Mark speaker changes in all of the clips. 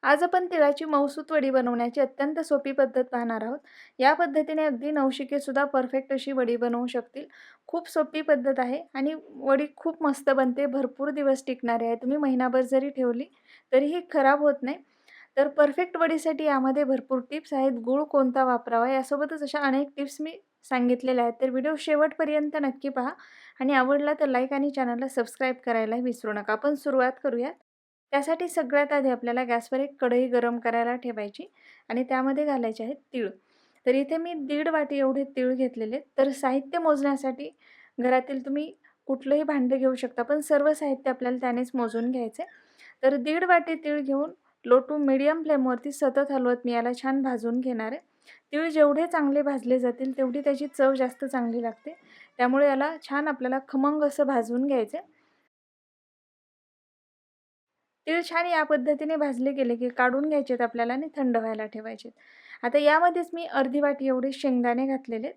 Speaker 1: आज आपण तिळाची मऊसूत वडी बनवण्याची अत्यंत सोपी पद्धत पाहणार आहोत. या पद्धतीने अगदी नवशिके सुद्धा परफेक्ट अशी वडी बनवू शकतील. खूप सोपी पद्धत आहे आणि वडी खूप मस्त बनते. भरपूर दिवस टिकणारी आहे. तुम्ही महिनाभर जरी ठेवली तरीही खराब होत नाही. तर परफेक्ट वडीसाठी यामध्ये भरपूर टिप्स आहेत. गूळ कोणता वापरावा यासोबतच अशा अनेक टिप्स मी सांगितलेल्या आहेत. तर व्हिडिओ शेवटपर्यंत नक्की पहा आणि आवडला तर लाईक आणि चॅनलला सबस्क्राईब करायला विसरू नका. आपण सुरुवात करूयात. त्यासाठी सगळ्यात आधी आपल्याला गॅसवर एक कढई गरम करायला ठेवायची आणि त्यामध्ये घालायचे आहेत तीळ. तर इथे मी 1.5 वाटी एवढे तीळ घेतलेले आहेत. तर साहित्य मोजण्यासाठी घरातील तुम्ही कुठलंही भांडं घेऊ शकता, पण सर्व साहित्य आपल्याला त्यानेच मोजून घ्यायचं आहे. तर 1.5 वाटी तीळ घेऊन लो टू मीडियम फ्लेमवरती सतत हलवत मी याला छान भाजून घेणार आहे. तीळ जेवढे चांगले भाजले जातील तेवढी त्याची चव जास्त चांगली लागते. त्यामुळे याला छान आपल्याला खमंग असं भाजून घ्यायचं आहे. तीळ छान या पद्धतीने भाजले गेले की काढून घ्यायचेत आपल्याला आणि थंड व्हायला ठेवायचेत. आता यामध्येच मी अर्धी वाटी एवढे शेंगदाणे घातलेले आहेत.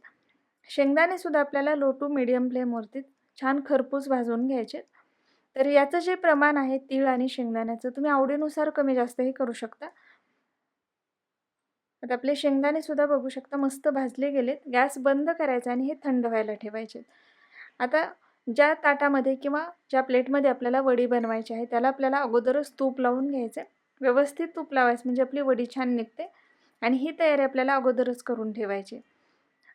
Speaker 1: शेंगदाणे सुद्धा आपल्याला लो टू मीडियम फ्लेमवरती छान खरपूस भाजून घ्यायचे. तर याचं जे प्रमाण आहे तीळ आणि शेंगदाण्याचं तुम्ही आवडीनुसार कमी जास्तही करू शकता. आता आपले शेंगदाणे सुद्धा बघू शकता मस्त भाजले गेलेत. गॅस बंद करायचा आणि हे थंड व्हायला ठेवायचे. आता ज्या ताटामध्ये किंवा ज्या प्लेटमध्ये आपल्याला वडी बनवायची आहे त्याला आपल्याला अगोदरच तूप लावून घ्यायचं आहे. व्यवस्थित तूप लावायचं म्हणजे आपली वडी छान निघते आणि ही तयारी आपल्याला अगोदरच करून ठेवायची.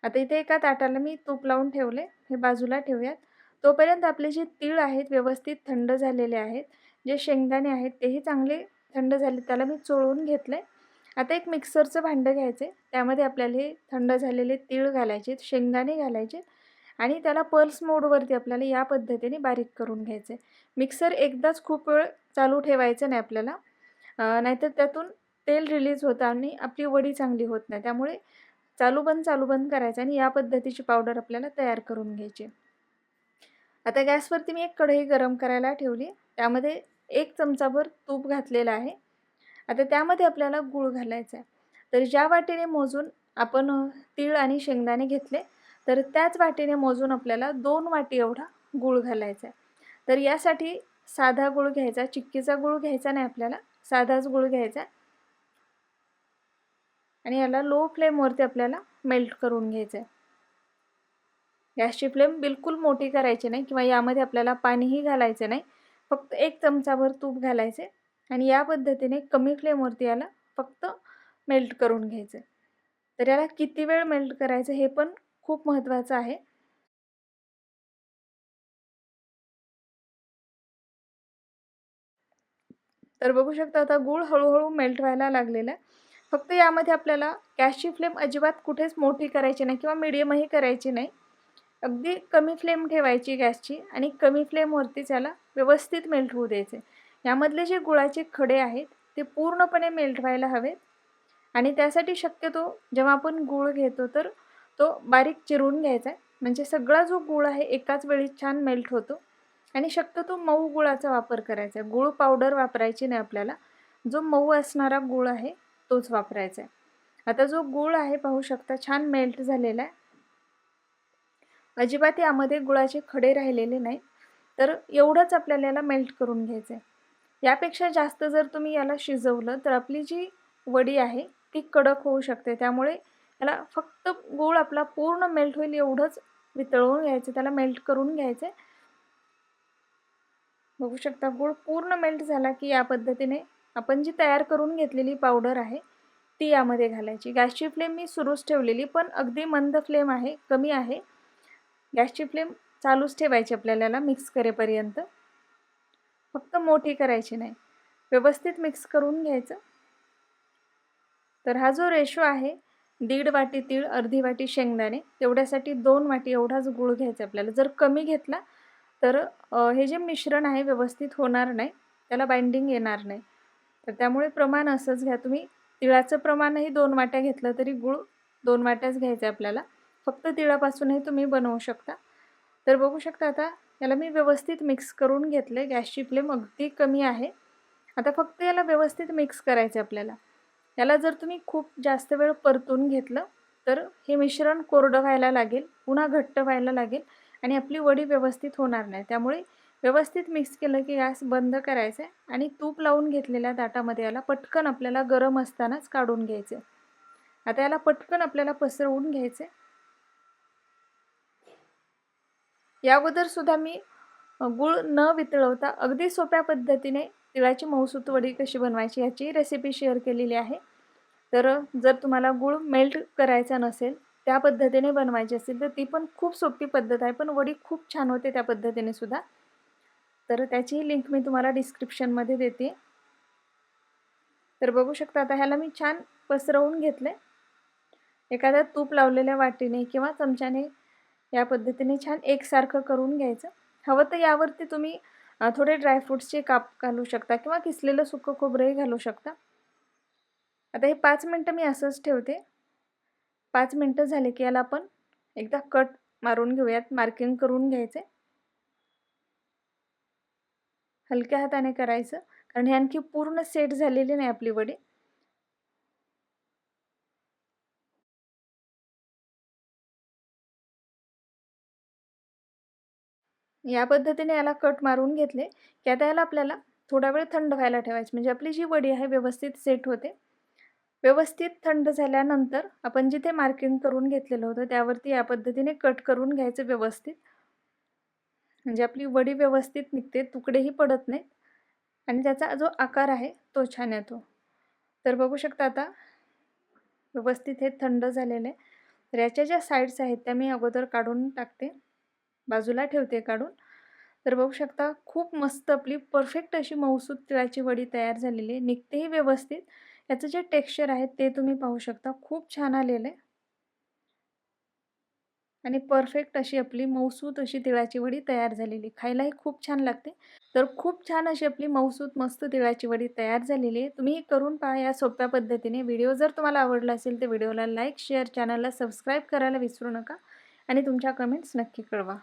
Speaker 1: आता इथे एका ताटाला मी तूप लावून ठेवले. हे बाजूला ठेवूयात. तोपर्यंत आपले जे तीळ आहेत व्यवस्थित थंड झालेले आहेत. जे शेंगदाणे आहेत तेही चांगले थंड झाले. त्याला मी चोळून घेतलंय. आता एक मिक्सरचं भांडं घ्यायचं आहे. त्यामध्ये आपल्याला हे थंड झालेले तीळ घालायचे, शेंगदाणे घालायचे आणि त्याला पल्स मोडवरती आपल्याला या पद्धतीने बारीक करून घ्यायचं आहे. मिक्सर एकदाच खूप वेळ चालू ठेवायचं नाही आपल्याला. नाहीतर त्यातून तेल रिलीज होतं आणि आपली वडी चांगली होत नाही. त्यामुळे चालू बंद करायचं आणि या पद्धतीची पावडर आपल्याला तयार करून घ्यायची. आता गॅसवरती मी एक कढई गरम करायला ठेवली. त्यामध्ये 1 चमचाभर तूप घातलेलं आहे. आता त्यामध्ये आपल्याला गूळ घालायचा आहे. तर ज्या वाटीने मोजून आपण तीळ आणि शेंगदाणे घेतले, तर त्याच वाटीने मोजून आपल्याला 2 वाटी एवढा गूळ घालायचा आहे. तर यासाठी साधा गूळ घ्यायचा, चिक्कीचा गूळ घ्यायचा नाही आपल्याला, साधाच गूळ घ्यायचा आणि याला लो फ्लेमवरती आपल्याला मेल्ट करून घ्यायचं आहे. गॅसची फ्लेम बिलकुल मोठी करायची नाही किंवा यामध्ये आपल्याला पाणीही घालायचं नाही. फक्त 1 चमचाभर तूप घालायचे आणि या पद्धतीने कमी फ्लेमवरती याला फक्त मेल्ट करून घ्यायचं. तर याला किती वेळ मेल्ट करायचं हे पण खूप महत्त्वाचं आहे. तर बघू शकता आता गूळ हळूहळू मेल्ट व्हायला लागलेला आहे. फक्त यामध्ये आपल्याला गॅसची फ्लेम अजिबात कुठेच मोठी करायची नाही किंवा मीडियमही करायची नाही. अगदी कमी फ्लेम ठेवायची गॅसची आणि कमी फ्लेमवरतीच याला व्यवस्थित मेल्ट होऊ द्यायचे. यामधले जे गुळाचे खडे आहेत ते पूर्णपणे मेल्ट व्हायला हवेत आणि त्यासाठी शक्यतो जेव्हा आपण गूळ घेतो तर तो बारीक चिरून घ्यायचा आहे. म्हणजे सगळा जो गूळ आहे एकाच वेळी छान मेल्ट होतो आणि शक्यतो मऊ गुळाचा वापर करायचा आहे. गूळ पावडर वापरायची नाही आपल्याला. जो मऊ असणारा गूळ आहे तोच वापरायचा आहे. आता जो गूळ आहे पाहू शकता छान मेल्ट झालेला आहे. अजिबात यामध्ये गुळाचे खडे राहिलेले नाहीत. तर एवढंच आपल्याला याला मेल्ट करून घ्यायचं आहे. यापेक्षा जास्त जर तुम्ही याला शिजवलं तर आपली जी वडी आहे ती कडक होऊ शकते. त्यामुळे याला फक्त गूळ आपला पूर्ण मेल्ट होईल एवढंच वितळवून घ्यायचं, त्याला मेल्ट करून घ्यायचं आहे. बघू शकता गूळ पूर्ण मेल्ट झाला की या पद्धतीने आपण जी तयार करून घेतलेली पावडर आहे ती यामध्ये घालायची. गॅसची फ्लेम मी सुरूच ठेवलेली पण अगदी मंद फ्लेम आहे, कमी आहे. गॅसची फ्लेम चालूच ठेवायची आपल्याला याला मिक्स करेपर्यंत. फक्त मोठी करायची नाही. व्यवस्थित मिक्स करून घ्यायचं. तर हा जो रेशो आहे 1.5 वाटी तीळ, अर्धी वाटी शेंगदाणे तेवढ्यासाठी 2 वाटी एवढाच गूळ घ्यायचा आपल्याला. जर कमी घेतला तर हे जे मिश्रण आहे व्यवस्थित होणार नाही, त्याला बाइंडिंग येणार नाही. तर त्यामुळे प्रमाण असंच घ्या तुम्ही. तिळाचं प्रमाणही 2 वाट्या घेतलं तरी गूळ 2 वाट्याच घ्यायचा आपल्याला. फक्त तिळापासूनही तुम्ही बनवू शकता. तर बघू शकता आता याला मी व्यवस्थित मिक्स करून घेतले. गॅसची फ्लेम अगदी कमी आहे. आता फक्त याला व्यवस्थित मिक्स करायचं आपल्याला. याला जर तुम्ही खूप जास्त वेळ परतून घेतलं तर हे मिश्रण कोरडं व्हायला लागेल, पुन्हा घट्ट व्हायला लागेल आणि आपली वडी व्यवस्थित होणार नाही. त्यामुळे व्यवस्थित मिक्स केलं की गॅस बंद करायचा आहे आणि तूप लावून घेतलेल्या ताटामध्ये याला पटकन आपल्याला गरम असतानाच काढून घ्यायचे. आता याला पटकन आपल्याला पसरवून घ्यायचे. या अगोदर सुद्धा मी गूळ न वितळवता अगदी सोप्या पद्धतीने तिळाची मऊसूत वडी कशी बनवायची याची रेसिपी शेअर केलेली आहे. तर जर तुम्हाला गूळ मेल्ट करायचा नसेल, त्या पद्धतीने बनवायची असेल तर ती पण खूप सोपी पद्धत आहे, पण वडी खूप छान होते त्या पद्धतीने सुद्धा. तर त्याची लिंक मी तुम्हाला डिस्क्रिप्शनमध्ये देते. तर बघू शकता आता ह्याला मी छान पसरवून घेतले. एखाद्या तूप लावलेल्या वाटीने किंवा चमच्याने या पद्धतीने छान एकसारखं करून घ्यायचं. हवं तर यावरती तुम्ही थोडे ड्रायफ्रूट्सचे काप घालू शकता किंवा किसलेलं सुकं खोबरंही घालू शकता. आता हे 5 मिनिटं मी असंच ठेवते. 5 मिनिटं झाले की याला आपण एकदा कट मारून घेऊयात, मार्किंग करून घ्यायचे. हलक्या हाताने करायचं, कारण हे आणखी पूर्ण सेट झालेली नाही आपली वडी. या पद्धतीने याला कट मारून घेतले की आता याला आपल्याला थोडा वेळ थंड व्हायला ठेवायची, म्हणजे आपली जी वडी आहे व्यवस्थित सेट होते. व्यवस्थित थंड झाल्यानंतर आपण जिथे मार्किंग करून घेतलेलं होतं त्यावरती या पद्धतीने कट करून घ्यायचं व्यवस्थित, म्हणजे आपली वडी व्यवस्थित निघते, तुकडेही पडत नाहीत आणि त्याचा जो आकार आहे तो छान येतो. तर बघू शकता आता व्यवस्थित हे थंड झालेलं आहे. तर याच्या ज्या साईड्स आहेत त्या मी अगोदर काढून टाकते, बाजूला ठेवते काढून. तर बघू शकता खूप मस्त आपली परफेक्ट अशी मऊसूत तिळाची वडी तयार झालेली आहे. निघतेही व्यवस्थित. याचं जे टेक्स्चर आहे ते तुम्ही पाहू शकता, खूप छान आलेलं आहे आणि परफेक्ट अशी आपली मऊसूत अशी तिळाची वडी तयार झालेली. खायलाही खूप छान लागते. तर खूप छान अशी आपली मऊसूत मस्त तिळाची वडी तयार झालेली आहे. तुम्ही करून पहा या सोप्या पद्धतीने. व्हिडिओ जर तुम्हाला आवडला असेल तर व्हिडिओला लाईक, शेअर, चॅनलला सबस्क्राईब करायला विसरू नका आणि तुमच्या कमेंट्स नक्की कळवा.